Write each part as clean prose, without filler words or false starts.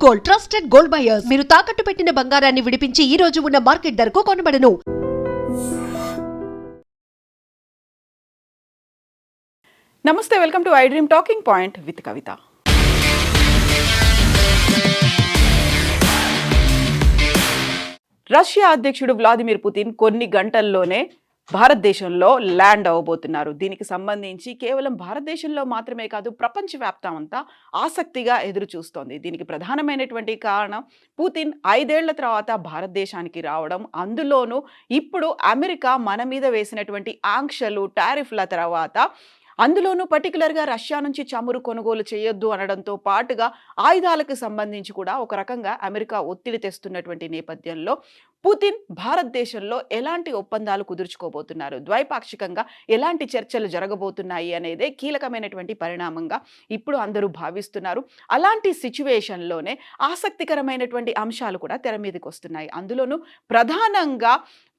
Gold, trusted gold buyers. మీరు తాకట్టు పెట్టిన బంగారాన్ని విడిపించి ఈ రోజు ఉన్న మార్కెట్ ధరకు కొనబడను. నమస్తే, welcome to I dream talking point with Kavitha. Russia అధ్యక్షుడు వ్లాదిమిర్ పుతిన్ కొన్ని గంటల్లోనే భారతదేశంలో ల్యాండ్ అవ్వబోతున్నారు. దీనికి సంబంధించి కేవలం భారతదేశంలో మాత్రమే కాదు, ప్రపంచవ్యాప్తం అంతా ఆసక్తిగా ఎదురు చూస్తోంది. దీనికి ప్రధానమైనటువంటి కారణం పుతిన్ 5 ఏళ్ల తర్వాత భారతదేశానికి రావడం. అందులోనూ ఇప్పుడు అమెరికా మన మీద వేసినటువంటి ఆంక్షలు, టారిఫ్ల తర్వాత, అందులోనూ పర్టికులర్గా రష్యా నుంచి చమురు కొనుగోలు చేయొద్దు అనడంతో పాటుగా ఆయుధాలకు సంబంధించి కూడా ఒక రకంగా అమెరికా ఒత్తిడి తెస్తున్నటువంటి నేపథ్యంలో పుతిన్ భారతదేశంలో ఎలాంటి ఒప్పందాలు కుదుర్చుకోబోతున్నారు, ద్వైపాక్షికంగా ఎలాంటి చర్చలు జరగబోతున్నాయి అనేదే కీలకమైనటువంటి పరిణామంగా ఇప్పుడు అందరూ భావిస్తున్నారు. అలాంటి సిచ్యువేషన్లోనే ఆసక్తికరమైనటువంటి అంశాలు కూడా తెర మీదకి వస్తున్నాయి. అందులోనూ ప్రధానంగా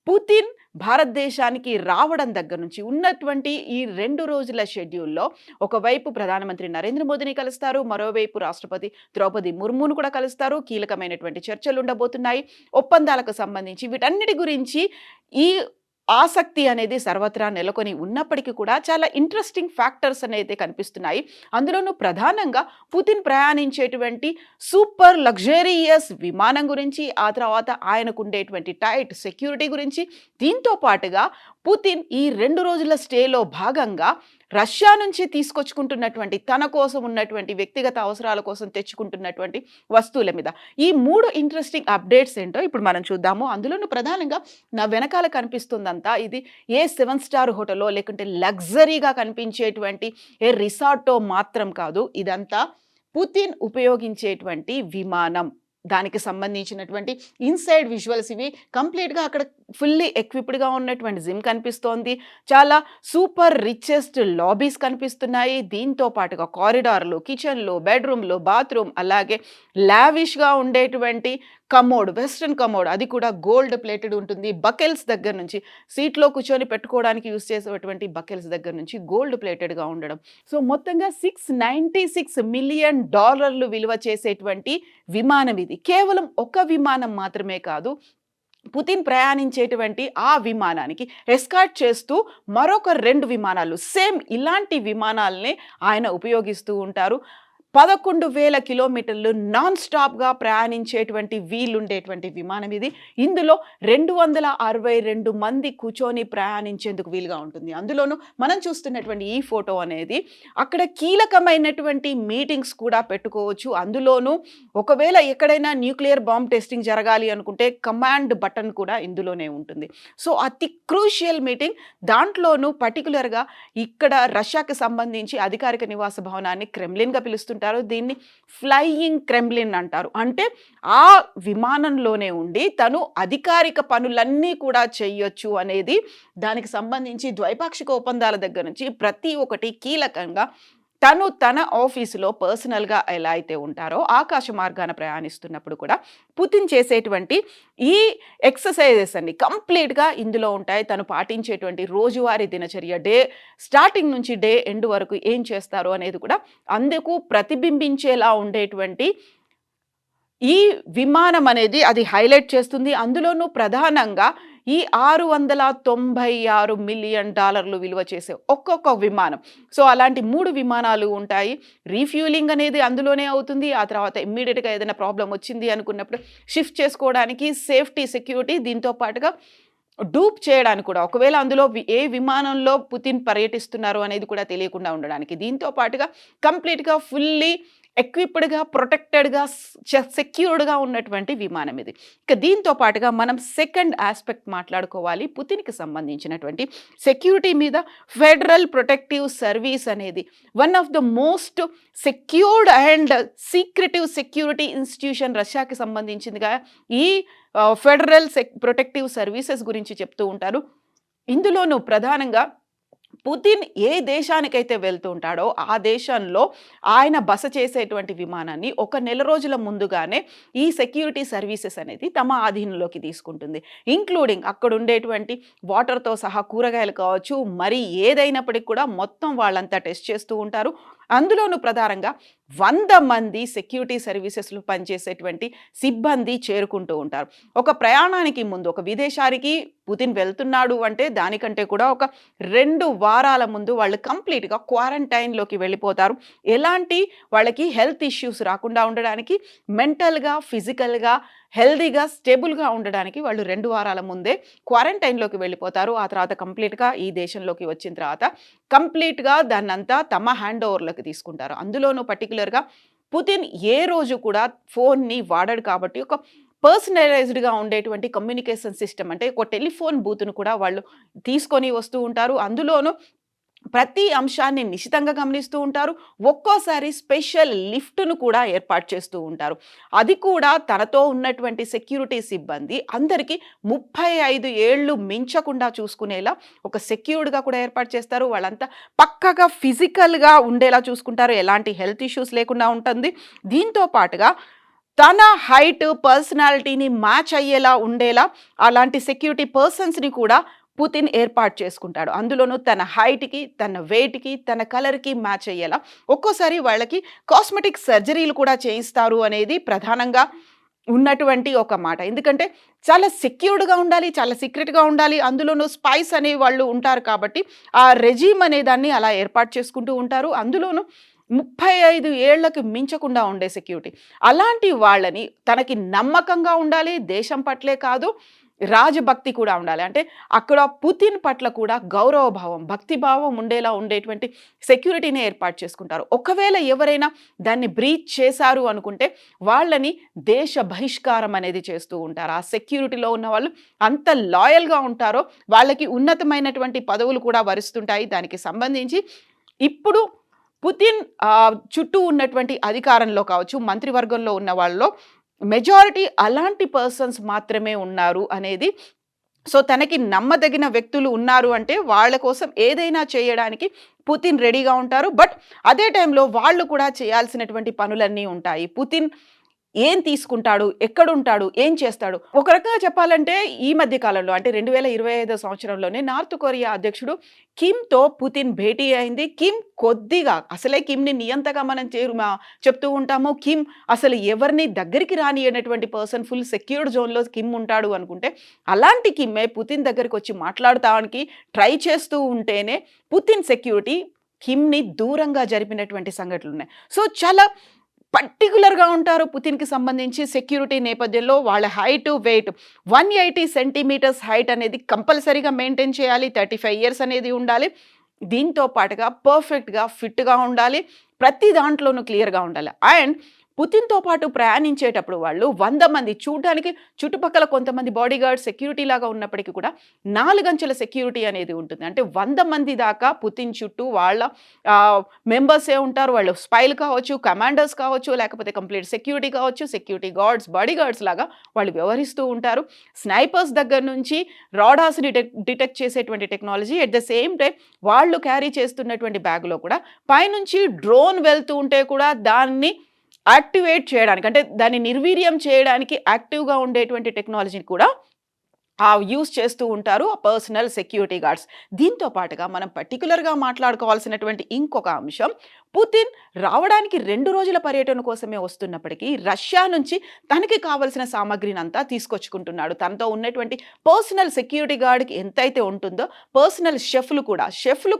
పుతిన్ భారతదేశానికి రావడం దగ్గర నుంచి ఉన్నటువంటి ఈ 2 రోజుల షెడ్యూల్లో ఒకవైపు ప్రధానమంత్రి నరేంద్ర మోదీని కలుస్తారు, మరోవైపు రాష్ట్రపతి ద్రౌపది ముర్మును కూడా కలుస్తారు. కీలకమైనటువంటి చర్చలు ఉండబోతున్నాయి ఒప్పందాలకు సంబంధించి. వీటన్నిటి గురించి ఈ ఆసక్తి అనేది సర్వత్రా నెలకొని ఉన్నప్పటికీ కూడా చాలా ఇంట్రెస్టింగ్ ఫ్యాక్టర్స్ అనేది కనిపిస్తున్నాయి. అందులోనూ ప్రధానంగా పుతిన్ ప్రయాణించేటువంటి సూపర్ లగ్జరీయస్ విమానం గురించి, ఆ తర్వాత ఆయనకు ఉండేటువంటి టైట్ సెక్యూరిటీ గురించి, దీంతో పాటుగా పుతిన్ ఈ 2 రోజుల స్టేలో భాగంగా రష్యా నుంచి తీసుకొచ్చుకుంటున్నటువంటి, తన కోసం ఉన్నటువంటి వ్యక్తిగత అవసరాల కోసం తెచ్చుకుంటున్నటువంటి వస్తువుల మీద ఈ 3 ఇంట్రెస్టింగ్ అప్డేట్స్ ఏంటో ఇప్పుడు మనం చూద్దాము. అందులోనూ ప్రధానంగా నా వెనకాల కనిపిస్తుందంతా ఇది ఏ 7 స్టార్ హోటల్లో లేకుంటే లగ్జరీగా కనిపించేటువంటి ఏ రిసార్టో మాత్రం కాదు. ఇదంతా పుతిన్ ఉపయోగించేటువంటి విమానం. దానికి సంబంధించినటువంటి ఇన్సైడ్ విజువల్స్ ఇవి. కంప్లీట్గా అక్కడ ఫుల్లీ ఎక్విప్డ్గా ఉన్నటువంటి జిమ్ కనిపిస్తోంది. చాలా సూపర్ రిచెస్ట్ లాబీస్ కనిపిస్తున్నాయి. దీంతో పాటుగా కారిడార్లు, కిచెన్లు, బెడ్రూమ్లు, బాత్రూమ్, అలాగే లావిష్గా ఉండేటువంటి కమోడ్, వెస్ట్రన్ కమోడ్, అది కూడా గోల్డ్ ప్లేటెడ్ ఉంటుంది. బకెల్స్ దగ్గర నుంచి, సీట్లో కూర్చొని పెట్టుకోవడానికి యూస్ చేసేటువంటి బకెల్స్ దగ్గర నుంచి గోల్డ్ ప్లేటెడ్గా ఉండడం. సో మొత్తంగా $696 మిలియన్ విలువ చేసేటువంటి విమానం ఇది. కేవలం ఒక విమానం మాత్రమే కాదు, పుతిన్ ప్రయాణించేటువంటి ఆ విమానానికి ఎస్కార్ట్ చేస్తూ మరొక 2 విమానాలు, సేమ్ ఇలాంటి విమానాలనే ఆయన ఉపయోగిస్తూ ఉంటారు. 11,000 కిలోమీటర్లు నాన్ స్టాప్గా ప్రయాణించేటువంటి వీలుండేటువంటి విమానం ఇది. ఇందులో 262 మంది కూర్చొని ప్రయాణించేందుకు వీలుగా ఉంటుంది. అందులోనూ మనం చూస్తున్నటువంటి ఈ ఫోటో అనేది అక్కడ కీలకమైనటువంటి మీటింగ్స్ కూడా పెట్టుకోవచ్చు. అందులోనూ ఒకవేళ ఎక్కడైనా న్యూక్లియర్ బాంబ్ టెస్టింగ్ జరగాలి అనుకుంటే కమాండ్ బటన్ కూడా ఇందులోనే ఉంటుంది. సో అతి క్రూషియల్ మీటింగ్. దాంట్లోనూ పర్టికులర్గా ఇక్కడ రష్యాకి సంబంధించి అధికారిక నివాస భవనాన్ని క్రెమ్లిన్గా పిలుస్తుంటారు. దీన్ని ఫ్లయింగ్ క్రెమ్లిన్ అంటారు. అంటే ఆ విమానంలోనే ఉండి తను అధికారిక పనులన్నీ కూడా చేయొచ్చు అనేది, దానికి సంబంధించి ద్వైపాక్షిక ఒప్పందాల దగ్గర నుంచి ప్రతి ఒక్కటి కీలకంగా తను తన ఆఫీసులో పర్సనల్గా ఎలా అయితే ఉంటారో ఆకాశ మార్గాన ప్రయాణిస్తున్నప్పుడు కూడా పుతిన్ చేసేటువంటి ఈ ఎక్సర్సైజెస్ అన్ని కంప్లీట్గా ఇందులో ఉంటాయి. తను పాటించేటువంటి రోజువారీ దినచర్య, డే స్టార్టింగ్ నుంచి డే ఎండ్ వరకు ఏం చేస్తారో అనేది కూడా అందుకు ప్రతిబింబించేలా ఉండేటువంటి ఈ విమానం అనేది అది హైలైట్ చేస్తుంది. అందులోనూ ప్రధానంగా ఈ $696 మిలియన్ విలువ చేసే ఒక్కొక్క విమానం. సో అలాంటి 3 విమానాలు ఉంటాయి. రీఫ్యూలింగ్ అనేది అందులోనే అవుతుంది. ఆ తర్వాత ఇమ్మీడియట్గా ఏదైనా ప్రాబ్లం వచ్చింది అనుకున్నప్పుడు షిఫ్ట్ చేసుకోవడానికి సేఫ్టీ, సెక్యూరిటీ, దీంతో పాటుగా డూప్ చేయడానికి కూడా, ఒకవేళ అందులో ఏ విమానంలో పుతిన్ పర్యటిస్తున్నారు అనేది కూడా తెలియకుండా ఉండడానికి. దీంతో పాటుగా కంప్లీట్గా ఫుల్లీ ఎక్విప్డ్గా, ప్రొటెక్టెడ్గా, సెక్యూర్డ్గా ఉన్నటువంటి విమానం ఇది. ఇక దీంతో పాటుగా మనం సెకండ్ ఆస్పెక్ట్ మాట్లాడుకోవాలి. పుతిన్కి సంబంధించినటువంటి సెక్యూరిటీ మీద ఫెడరల్ ప్రొటెక్టివ్ సర్వీస్ అనేది one of the most secured and secretive security institution రష్యాకి సంబంధించిందిగా ఈ ఫెడరల్ ప్రొటెక్టివ్ సర్వీసెస్ గురించి చెప్తూ ఉంటారు. ఇందులోనూ ప్రధానంగా పుతిన్ ఏ దేశానికైతే వెళ్తూ ఉంటాడో ఆ దేశంలో ఆయన బస చేసేటువంటి విమానాన్ని 1 నెల రోజుల ముందుగానే ఈ సెక్యూరిటీ సర్వీసెస్ అనేది తమ ఆధీనంలోకి తీసుకుంటుంది. ఇంక్లూడింగ్ అక్కడ ఉండేటువంటి వాటర్తో సహా కూరగాయలు కావచ్చు, మరి ఏదైనప్పటికీ కూడా మొత్తం వాళ్ళంతా టెస్ట్ చేస్తూ ఉంటారు. అందులోనూ ప్రధానంగా 100 మంది సెక్యూరిటీ సర్వీసెస్‌లో పనిచేసేటువంటి సిబ్బంది చేరుకుంటూ ఉంటారు. ఒక ప్రయాణానికి ముందు ఒక విదేశానికి పుతిన్ వెళ్తున్నాడు అంటే దానికంటే కూడా ఒక 2 వారాల ముందు వాళ్ళు కంప్లీట్‌గా క్వారంటైన్‌లోకి వెళ్ళిపోతారు. ఎలాంటి వాళ్ళకి హెల్త్ ఇష్యూస్ రాకుండా ఉండడానికి, మెంటల్‌గా, ఫిజికల్‌గా హెల్తీగా, స్టేబుల్‌గా ఉండడానికి వాళ్ళు 2 వారాల ముందే క్వారంటైన్‌లోకి వెళ్ళిపోతారు. ఆ తర్వాత కంప్లీట్‌గా ఈ దేశంలోకి వచ్చిన తర్వాత కంప్లీట్‌గా దాన్నంతా తమ హ్యాండ్ ఓవర్‌లోకి తీసుకుంటారు. అందులోనూ పర్టిక్యులర్‌గా పుతిన్ ఏ రోజు కూడా ఫోన్‌ని వాడడు కాబట్టి ఒక పర్సనలైజ్డ్‌గా ఉండేటువంటి కమ్యూనికేషన్ సిస్టమ్ అంటే ఒక టెలిఫోన్ బూత్‌ను కూడా వాళ్ళు తీసుకొని వస్తూ ఉంటారు. అందులోనూ ప్రతి అంశాన్ని నిశితంగా గమనిస్తూ ఉంటారు. ఒక్కోసారి స్పెషల్ లిఫ్ట్‌ను కూడా ఏర్పాటు చేస్తూ ఉంటారు. అది కూడా తనతో ఉన్నటువంటి సెక్యూరిటీ సిబ్బంది అందరికీ 35 ఏళ్ళు మించకుండా చూసుకునేలా ఒక సెక్యూర్డ్‌గా కూడా ఏర్పాటు చేస్తారు. వాళ్ళంతా పక్కాగా ఫిజికల్‌గా ఉండేలా చూసుకుంటారు. ఎలాంటి హెల్త్ ఇష్యూస్ లేకుండా ఉంటుంది. దీంతో పాటుగా తన హైట్, పర్సనాలిటీని మ్యాచ్ అయ్యేలా ఉండేలా అలాంటి సెక్యూరిటీ పర్సన్స్‌ని కూడా పుతిన్ ఏర్పాటు చేసుకుంటాడు. అందులోనూ తన హైట్‌కి, తన వెయిట్‌కి, తన కలర్‌కి మ్యాచ్ అయ్యేలా. ఒక్కోసారి వాళ్ళకి కాస్మెటిక్ సర్జరీలు కూడా చేయిస్తారు అనేది ప్రధానంగా ఉన్నటువంటి ఒక మాట. ఎందుకంటే చాలా సెక్యూర్డ్‌గా ఉండాలి, చాలా సీక్రెట్‌గా ఉండాలి. అందులోనూ స్పైస్ అనే వాళ్ళు ఉంటారు కాబట్టి ఆ రెజీమ్ అనే దాన్ని అలా ఏర్పాటు చేసుకుంటూ ఉంటారు. అందులోనూ 35 ఏళ్లకు మించకుండా ఉండే సెక్యూరిటీ. అలాంటి వాళ్ళని తనకి నమ్మకంగా ఉండాలి, దేశం పట్లే కాదు రాజభక్తి కూడా ఉండాలి. అంటే అక్కడ పుతిన్ పట్ల కూడా గౌరవ భావం, భక్తి భావం ఉండేలా ఉండేటువంటి సెక్యూరిటీని ఏర్పాటు చేసుకుంటారు. ఒకవేళ ఎవరైనా దాన్ని బ్రీచ్ చేశారు అనుకుంటే వాళ్ళని దేశ బహిష్కారం అనేది చేస్తూ ఉంటారు. ఆ సెక్యూరిటీలో ఉన్న వాళ్ళు అంత లాయల్‌గా ఉంటారో వాళ్ళకి ఉన్నతమైనటువంటి పదవులు కూడా వరిస్తుంటాయి. దానికి సంబంధించి ఇప్పుడు పుతిన్ చుట్టూ ఉన్నటువంటి అధికారంలో కావచ్చు, మంత్రివర్గంలో ఉన్న వాళ్ళలో మెజారిటీ అలాంటి పర్సన్స్ మాత్రమే ఉన్నారు అనేది. సో, తనకి నమ్మదగిన వ్యక్తులు ఉన్నారు అంటే వాళ్ళ కోసం ఏదైనా చేయడానికి పుతిన్ రెడీగా ఉంటారు. బట్ అదే టైంలో వాళ్ళు కూడా చేయాల్సినటువంటి పనులన్నీ ఉంటాయి. పుతిన్ ఏం తీసుకుంటాడు? ఎక్కడుంటాడు? ఏం చేస్తాడు? ఒక రకంగా చెప్పాలంటే ఈ మధ్య కాలంలో అంటే 2025 సంవత్సరంలోనే నార్త్ కొరియా అధ్యక్షుడు కిమ్‌తో పుతిన్ భేటీ అయింది. కిమ్ కొద్దిగా అసలే కిమ్‌ని నియంతగా మనం చెప్తూ ఉంటాము. కిమ్ అసలు ఎవరిని దగ్గరికి రానియనటువంటి పర్సన్, ఫుల్ సెక్యూర్డ్ జోన్‌లో కిమ్ ఉంటాడు అనుకుంటే, అలాంటి కిమ్మే పుతిన్ దగ్గరికొచ్చి మాట్లాడటానికి ట్రై చేస్తూ ఉంటేనే పుతిన్ సెక్యూరిటీ కిమ్‌ని దూరంగా జరిపినటువంటి సంఘటనలున్నాయి. సో, చాలా పర్టిక్యులర్‌గా ఉంటారు పుతిన్‌కి సంబంధించి సెక్యూరిటీ నేపథ్యంలో. వాళ్ళ హైట్, వెయిట్ 180 సెంటీమీటర్స్ హైట్ అనేది కంపల్సరీగా మెయింటైన్ చేయాలి. 35 ఇయర్స్ అనేది ఉండాలి. దీంతో పాటుగా పర్ఫెక్ట్‌గా ఫిట్‌గా ఉండాలి. ప్రతి దాంట్లోనూ క్లియర్‌గా ఉండాలి. అండ్ పుతిన్‌తో పాటు ప్రయాణించేటప్పుడు వాళ్ళు 100 మంది చూడ్డానికి చుట్టుపక్కల కొంతమంది బాడీగార్డ్ సెక్యూరిటీ లాగా ఉన్నప్పటికీ కూడా 4 అంచెల సెక్యూరిటీ అనేది ఉంటుంది. అంటే 100 మంది దాకా పుతిన్ చుట్టూ వాళ్ళ మెంబర్సే ఉంటారు. వాళ్ళు స్పైలు కావచ్చు, కమాండర్స్ కావచ్చు, లేకపోతే కంప్లీట్ సెక్యూరిటీ కావచ్చు, సెక్యూరిటీ గార్డ్స్, బాడీగార్డ్స్ లాగా వాళ్ళు వ్యవహరిస్తూ ఉంటారు. స్నైపర్స్ దగ్గర నుంచి రాడార్స్‌ని డిటెక్ట్ చేసేటువంటి technology, at the same time వాళ్ళు క్యారీ చేస్తున్నటువంటి బ్యాగ్‌లో కూడా పైనుంచి డ్రోన్ వెళ్తూ ఉంటే కూడా దాన్ని యాక్టివేట్ చేయడానికి అంటే దాన్ని నిర్వీర్యం చేయడానికి యాక్టివ్‌గా ఉండేటువంటి టెక్నాలజీని కూడా యూజ్ చేస్తూ ఉంటారు ఆ పర్సనల్ సెక్యూరిటీ గార్డ్స్. దీంతో పాటుగా మనం పర్టిక్యులర్‌గా మాట్లాడుకోవాల్సినటువంటి ఇంకొక అంశం, పుతిన్ రావడానికి 2 రోజుల పర్యటన కోసమే వస్తున్నప్పటికీ రష్యా నుంచి తనకి కావాల్సిన సామగ్రినంతా తీసుకొచ్చుకుంటున్నాడు. తనతో ఉన్నటువంటి పర్సనల్ సెక్యూరిటీ గార్డ్‌కి ఎంతైతే ఉంటుందో పర్సనల్ షెఫ్‌లు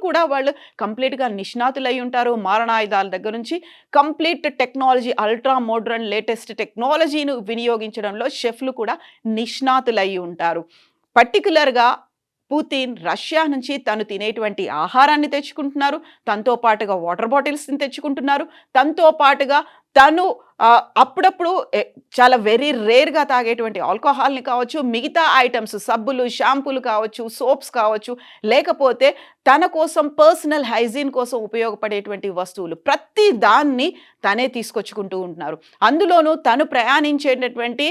కూడా వాళ్ళు కంప్లీట్‌గా నిష్ణాతులై ఉంటారు. మారణాయుధాల దగ్గర నుంచి complete technology, ultra modern latest టెక్నాలజీని వినియోగించడంలో షెఫ్‌లు కూడా నిష్ణాతులై ఉంటారు. పర్టిక్యులర్‌గా పుతిన్ రష్యా నుంచి తను తినేటువంటి ఆహారాన్ని తెచ్చుకుంటున్నారు. తనతో పాటుగా వాటర్ బాటిల్స్‌ని తెచ్చుకుంటున్నారు. తనతో పాటుగా తను అప్పుడప్పుడు చాలా వెరీ రేర్‌గా తాగేటువంటి ఆల్కహాల్‌ని కావచ్చు, మిగతా ఐటెమ్స్ సబ్బులు, షాంపూలు కావచ్చు, సోప్స్ కావచ్చు, లేకపోతే తన కోసం పర్సనల్ హైజీన్ కోసం ఉపయోగపడేటువంటి వస్తువులు ప్రతి దాన్ని తనే తీసుకొచ్చుకుంటూ ఉంటున్నారు. అందులోనూ తను ప్రయాణించేటటువంటి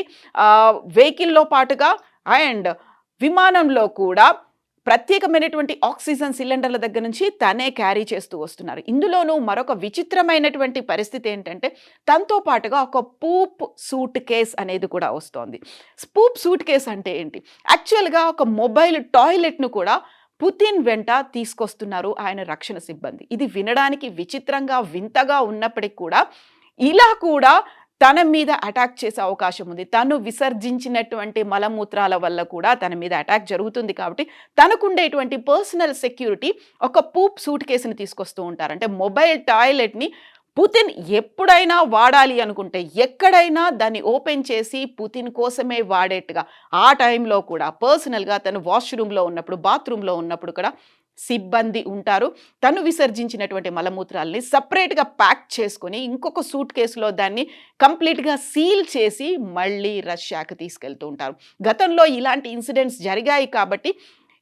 వెహికల్‌లో పాటుగా అండ్ విమానంలో కూడా ప్రత్యేకమైనటువంటి ఆక్సిజన్ సిలిండర్ల దగ్గర నుంచి తనే క్యారీ చేస్తూ వస్తున్నారు. ఇందులోనూ మరొక విచిత్రమైనటువంటి పరిస్థితి ఏంటంటే తనతో పాటుగా ఒక పూప్ సూట్ కేస్ అనేది కూడా వస్తోంది. పూప్ సూట్ కేస్ అంటే ఏంటి? యాక్చువల్‌గా ఒక మొబైల్ టాయిలెట్‌ను కూడా పుతిన్ వెంట తీసుకొస్తున్నారు ఆయన రక్షణ సిబ్బంది. ఇది వినడానికి విచిత్రంగా వింతగా ఉన్నప్పటికీ కూడా ఇలా కూడా తన మీద అటాక్ చేసే అవకాశం ఉంది. తను విసర్జించినటువంటి మలమూత్రాల వల్ల కూడా తన మీద అటాక్ జరుగుతుంది కాబట్టి తనకుండేటువంటి పర్సనల్ సెక్యూరిటీ ఒక పూప్ సూట్ కేసుని తీసుకొస్తూ ఉంటారు. అంటే మొబైల్ టాయిలెట్ని పుతిన్ ఎప్పుడైనా వాడాలి అనుకుంటే ఎక్కడైనా దాన్ని ఓపెన్ చేసి పుతిన్ కోసమే వాడేట్టుగా ఆ టైంలో కూడా పర్సనల్గా తను వాష్రూమ్లో ఉన్నప్పుడు బాత్రూంలో ఉన్నప్పుడు కూడా సిబ్బంది ఉంటారు. తను విసర్జించినటువంటి మలమూత్రాలని సపరేట్గా ప్యాక్ చేసుకొని ఇంకొక సూట్ కేసులో దాన్ని కంప్లీట్గా సీల్ చేసి మళ్ళీ రష్యాకి తీసుకెళ్తూ ఉంటారు. గతంలో ఇలాంటి ఇన్సిడెంట్స్ జరిగాయి కాబట్టి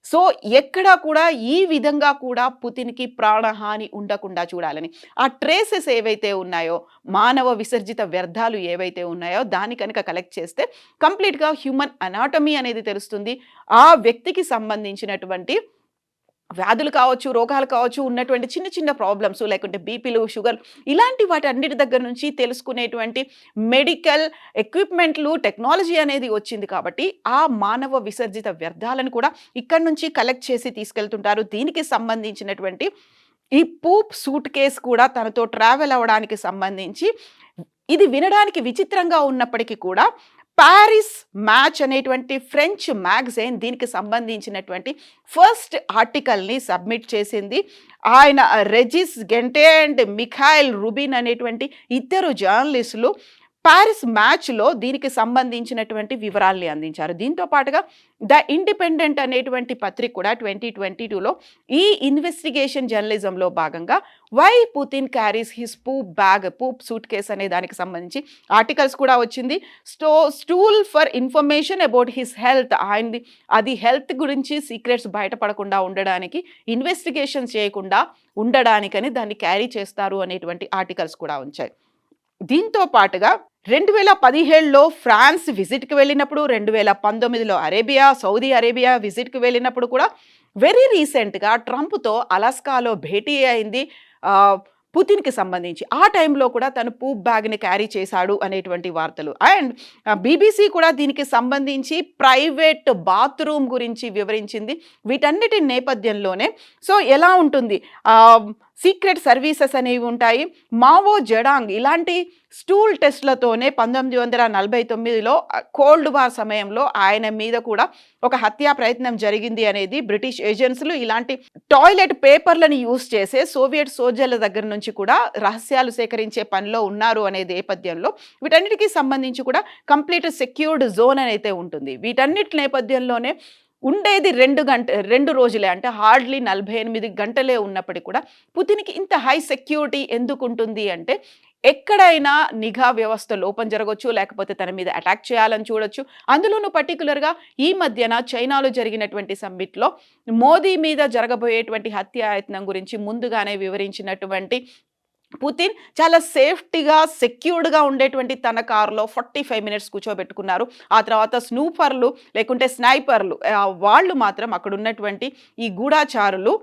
సో ఎక్కడా కూడా ఈ విధంగా కూడా పుతిన్కి ప్రాణహాని ఉండకుండా చూడాలని ఆ ట్రేసెస్ ఏవైతే ఉన్నాయో మానవ విసర్జిత వ్యర్థాలు ఏవైతే ఉన్నాయో దాన్ని కనుక కలెక్ట్ చేస్తే కంప్లీట్గా హ్యూమన్ అనాటమీ అనేది తెలుస్తుంది. ఆ వ్యక్తికి సంబంధించినటువంటి వ్యాధులు కావచ్చు, రోగాలు కావచ్చు, ఉన్నటువంటి చిన్న చిన్న ప్రాబ్లమ్స్ లేకుంటే బీపీలు, షుగర్ ఇలాంటి వాటి అన్నిటి దగ్గర నుంచి తెలుసుకునేటువంటి మెడికల్ ఎక్విప్మెంట్లు, టెక్నాలజీ అనేది వచ్చింది కాబట్టి ఆ మానవ విసర్జిత వ్యర్థాలను కూడా ఇక్కడి నుంచి కలెక్ట్ చేసి తీసుకెళ్తుంటారు. దీనికి సంబంధించినటువంటి ఈ పూప్ సూట్ కేస్ కూడా తనతో ట్రావెల్ అవ్వడానికి సంబంధించి ఇది వినడానికి విచిత్రంగా ఉన్నప్పటికీ కూడా పారిస్ మ్యాచ్ అనేటువంటి ఫ్రెంచ్ మ్యాగజైన్ దీనికి సంబంధించినటువంటి ఫస్ట్ ఆర్టికల్ని సబ్మిట్ చేసింది. ఆయన రెజిస్ గెంటే అండ్ మిఖాయిల్ రుబిన్ అనేటువంటి ఇద్దరు జర్నలిస్టులు పారిస్ మ్యాచ్లో దీనికి సంబంధించినటువంటి వివరాల్ని అందించారు. దీంతో పాటుగా ద ఇండిపెండెంట్ అనేటువంటి పత్రిక కూడా 2022లో ఈ ఇన్వెస్టిగేషన్ జర్నలిజంలో భాగంగా why Putin carries his poop suitcase అనే దానికి సంబంధించి ఆర్టికల్స్ కూడా వచ్చింది. Stool for information about his health, ఆయనది అది హెల్త్ గురించి సీక్రెట్స్ బయటపడకుండా ఉండడానికి, ఇన్వెస్టిగేషన్ చేయకుండా ఉండడానికని దాన్ని క్యారీ చేస్తారు అనేటువంటి ఆర్టికల్స్ కూడా ఉంచాయి. దీంతో పాటుగా 2017లో ఫ్రాన్స్ విజిట్కి వెళ్ళినప్పుడు, 2019లో సౌదీ అరేబియా విజిట్కి వెళ్ళినప్పుడు కూడా వెరీ రీసెంట్గా ట్రంప్తో అలాస్కాలో భేటీ అయింది పుతిన్కి సంబంధించి. ఆ టైంలో కూడా తను పూప్ బ్యాగ్ని క్యారీ చేశాడు అనేటువంటి వార్తలు. అండ్ బీబీసీ కూడా దీనికి సంబంధించి ప్రైవేట్ బాత్రూమ్ గురించి వివరించింది. వీటన్నిటి నేపథ్యంలోనే సో ఎలా ఉంటుంది, సీక్రెట్ సర్వీసెస్ అనేవి ఉంటాయి. మావో జెడాంగ్ ఇలాంటి స్టూల్ టెస్ట్లతోనే 1949లో కోల్డ్ వార్ సమయంలో ఆయన మీద కూడా ఒక హత్యా ప్రయత్నం జరిగింది అనేది బ్రిటిష్ ఏజెన్సీలు ఇలాంటి టాయిలెట్ పేపర్లను యూజ్ చేసే సోవియట్ సోల్జర్ల దగ్గర నుంచి కూడా రహస్యాలు సేకరించే పనిలో ఉన్నారు అనే నేపథ్యంలో వీటన్నిటికీ సంబంధించి కూడా కంప్లీట్ సెక్యూర్డ్ జోన్ అయితే ఉంటుంది. వీటన్నిటి నేపథ్యంలోనే ఉండేది 2 రోజులే, అంటే హార్డ్లీ 48 గంటలే ఉన్నప్పటికీ కూడా పుతిన్కి ఇంత హై సెక్యూరిటీ ఎందుకు ఉంటుంది అంటే ఎక్కడైనా నిఘా వ్యవస్థ లోపం జరగవచ్చు, లేకపోతే తన మీద అటాక్ చేయాలని చూడొచ్చు. అందులోనూ పర్టికులర్గా ఈ మధ్యన చైనాలో జరిగినటువంటి సమ్మిట్లో మోదీ మీద జరగబోయేటువంటి హత్యాయత్నం గురించి ముందుగానే వివరించినటువంటి పుతిన్ చాలా సేఫ్టీగా సెక్యూర్డ్గా ఉండేటువంటి తన కారులో 45 మినిట్స్ కూర్చోబెట్టుకున్నారు. ఆ తర్వాత స్నూపర్లు లేకుంటే స్నైపర్లు వాళ్ళు మాత్రం అక్కడ ఉన్నటువంటి ఈ గూఢాచారులు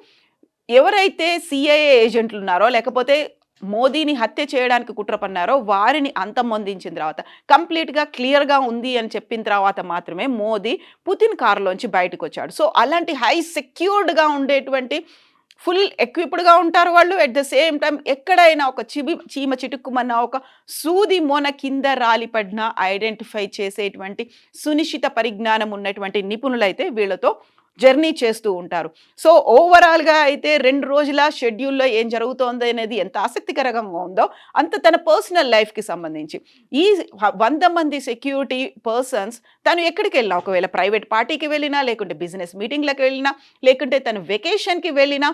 ఎవరైతే సిఐఏ ఏజెంట్లు ఉన్నారో లేకపోతే మోదీని హత్య చేయడానికి కుట్ర పన్నారో వారిని అంతమొందించిన తర్వాత కంప్లీట్గా క్లియర్గా ఉంది అని చెప్పిన తర్వాత మాత్రమే మోదీ పుతిన్ కారులోంచి బయటకు వచ్చాడు. సో అలాంటి హై సెక్యూర్డ్గా ఉండేటువంటి ఫుల్ ఎక్విప్డ్గా ఉంటారు వాళ్ళు. ఎట్ ద సేమ్ టైం ఎక్కడైనా ఒక చీమ చిటుక్కుమన్న ఒక సూది మొన కింద రాలిపడిన ఐడెంటిఫై చేసేటువంటి సునిశ్చిత పరిజ్ఞానం ఉన్నటువంటి నిపుణులైతే వీళ్ళతో జర్నీ చేస్తూ ఉంటారు. సో ఓవరాల్గా అయితే 2 రోజుల షెడ్యూల్లో ఏం జరుగుతోంది అనేది ఎంత ఆసక్తికరంగా ఉందో అంత తన పర్సనల్ లైఫ్కి సంబంధించి ఈ 100 మంది సెక్యూరిటీ పర్సన్స్ తను ఎక్కడికి వెళ్ళినా, ఒకవేళ ప్రైవేట్ పార్టీకి వెళ్ళినా, లేకుంటే బిజినెస్ మీటింగ్లకు వెళ్ళినా, లేకుంటే తను వెకేషన్కి వెళ్ళినా,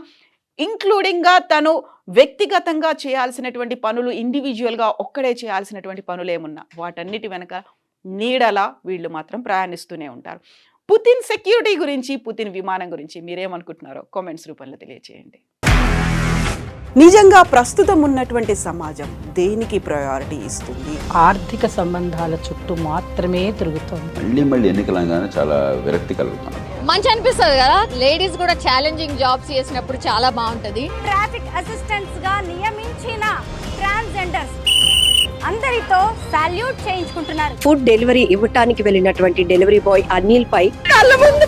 ఇంక్లూడింగ్గా తను వ్యక్తిగతంగా చేయాల్సినటువంటి పనులు, ఇండివిజువల్గా ఒక్కడే చేయాల్సినటువంటి పనులు ఏమున్నా వాటన్నిటి వెనక నీడలా వీళ్ళు మాత్రం ప్రయాణిస్తూనే ఉంటారు. పుతిన్ సెక్యూరిటీ గురించి, పుతిన్ విమానం గురించి మీరేమనుకుంటున్నారో కామెంట్స్ రూపంలో తెలియజేయండి. నిజంగా ప్రస్తుతం ఉన్నటువంటి సమాజం దేనికి ప్రయారిటీ ఇస్తుంది? ఆర్థిక సంబంధాల చుట్టూ మాత్రమే తిరుగుతోంది. మళ్ళీ ఎన్నికలంగానే చాలా విరక్తి కలుగుతున్నాం. మంచి అనిపిస్తుంది కదా, లేడీస్ కూడా ఛాలెంజింగ్ జాబ్స్ చేసినప్పుడు చాలా బాగుంటది. ట్రాఫిక్ అసిస్టెంట్స్ గా నియమించిన ట్రాన్స్జెండర్స్ అందరితో సాల్యూట్ చేయించుకుంటున్నారు. ఫుడ్ డెలివరీ ఇవ్వటానికి వెళ్ళినటువంటి డెలివరీ బాయ్ అనిల్ పై కళ్ళ ముందు